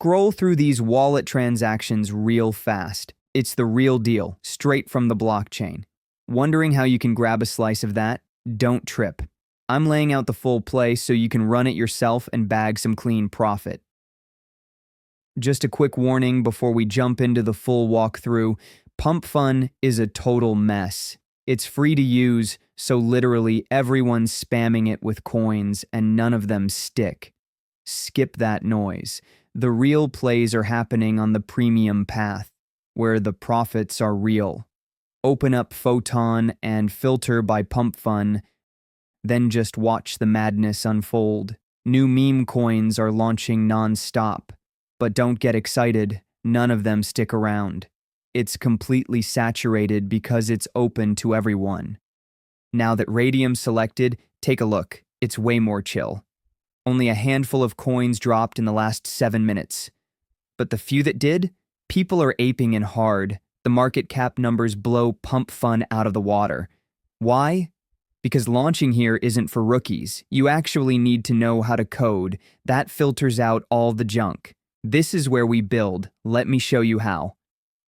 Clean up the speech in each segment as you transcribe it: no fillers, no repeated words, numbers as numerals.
Scroll through these wallet transactions real fast. It's the real deal, straight from the blockchain. Wondering how you can grab a slice of that? Don't trip. I'm laying out the full play so you can run it yourself and bag some clean profit. Just a quick warning before we jump into the full walkthrough, Pump.Fun is a total mess. It's free to use, so literally everyone's spamming it with coins and none of them stick. Skip that noise. The real plays are happening on the premium path, where the profits are real. Open up Photon and filter by Pump.Fun, then just watch the madness unfold. New meme coins are launching non-stop, but don't get excited, none of them stick around. It's completely saturated because it's open to everyone. Now that Radium's selected, take a look, it's way more chill. Only a handful of coins dropped in the last 7 minutes. But the few that did, people are aping in hard. The market cap numbers blow Pump.Fun out of the water. Why? Because launching here isn't for rookies. You actually need to know how to code. That filters out all the junk. This is where we build. Let me show you how.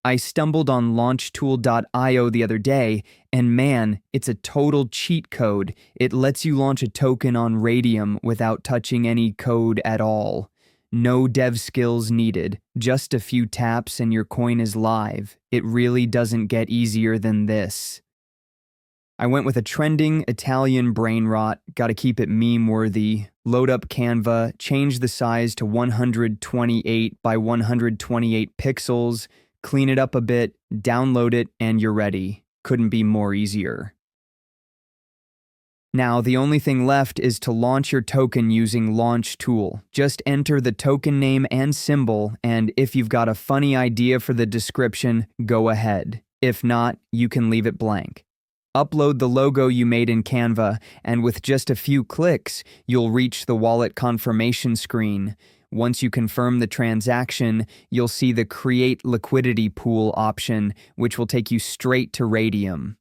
I stumbled on launchtool.io the other day, and man, it's a total cheat code. It lets you launch a token on Radium without touching any code at all. No dev skills needed, just a few taps and your coin is live. It really doesn't get easier than this. I went with a trending Italian brain rot, gotta keep it meme-worthy. Load up Canva, change the size to 128 by 128 pixels, clean it up a bit, download it, and you're ready. Couldn't be more easier. Now, the only thing left is to launch your token using Launch Tool. Just enter the token name and symbol, and if you've got a funny idea for the description, go ahead. If not, you can leave it blank. Upload the logo you made in Canva, and with just a few clicks, you'll reach the wallet confirmation screen. Once you confirm the transaction, you'll see the Create Liquidity Pool option, which will take you straight to Radium.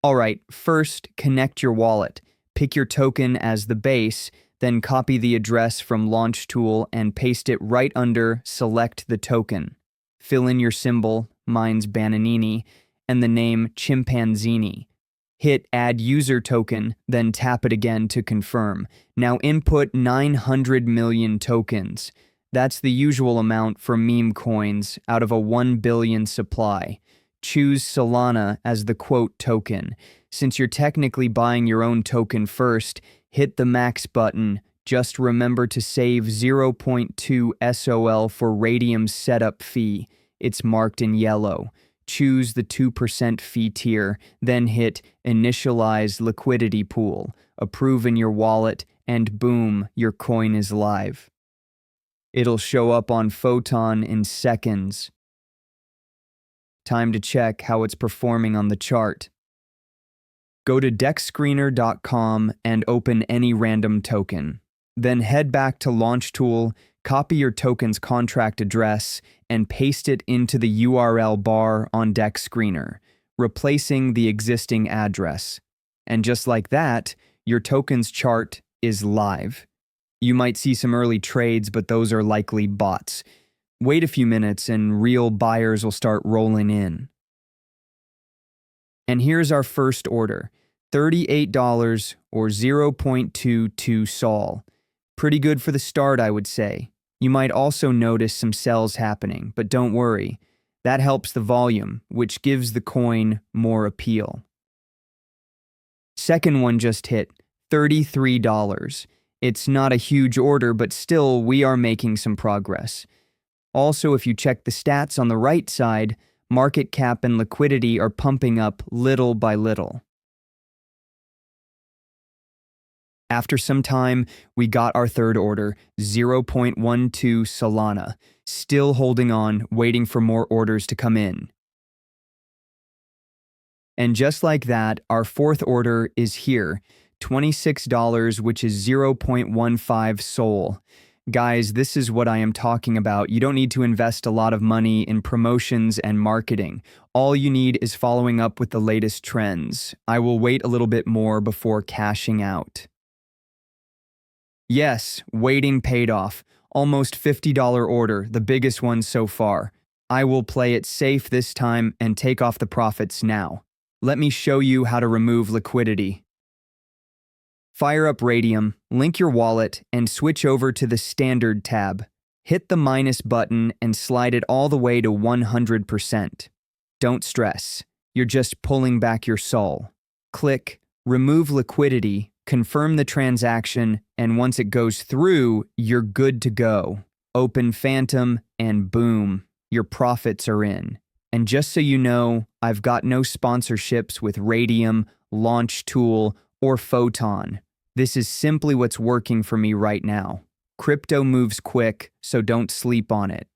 Alright, first, connect your wallet. Pick your token as the base, then copy the address from Launch Tool and paste it right under Select the Token. Fill in your symbol, mine's Bananini, and the name Chimpanzini. Hit Add User Token, then tap it again to confirm. Now input 900 million tokens. That's the usual amount for meme coins out of a 1 billion supply. Choose Solana as the quote token. Since you're technically buying your own token first, hit the max button. Just remember to save 0.2 SOL for Radium's setup fee. It's marked in yellow. Choose the 2% fee tier, then hit Initialize Liquidity Pool, approve in your wallet, and boom, your coin is live. It'll show up on Photon in seconds. Time to check how it's performing on the chart. Go to dexscreener.com and open any random token. Then head back to Launch Tool, copy your token's contract address, and paste it into the URL bar on DexScreener, replacing the existing address. And just like that, your token's chart is live. You might see some early trades, but those are likely bots. Wait a few minutes and real buyers will start rolling in. And here's our first order, $38 or 0.22 Sol. Pretty good for the start, I would say. You might also notice some sells happening, but don't worry. That helps the volume, which gives the coin more appeal. Second one just hit, $33. It's not a huge order, but still we are making some progress. Also, if you check the stats on the right side, market cap and liquidity are pumping up little by little. After some time, we got our third order, 0.12 Solana, still holding on, waiting for more orders to come in. And just like that, our fourth order is here, $26, which is 0.15 Sol. Guys, this is what I am talking about. You don't need to invest a lot of money in promotions and marketing. All you need is following up with the latest trends. I will wait a little bit more before cashing out. Yes, waiting paid off. Almost $50 order, the biggest one so far. I will play it safe this time and take off the profits now. Let me show you how to remove liquidity. Fire up Radium, link your wallet, and switch over to the Standard tab. Hit the minus button and slide it all the way to 100%. Don't stress, you're just pulling back your soul. Click Remove Liquidity, confirm the transaction, and once it goes through, you're good to go. Open Phantom, and boom, your profits are in. And just so you know, I've got no sponsorships with Radium, Launch Tool, or Photon. This is simply what's working for me right now. Crypto moves quick, so don't sleep on it.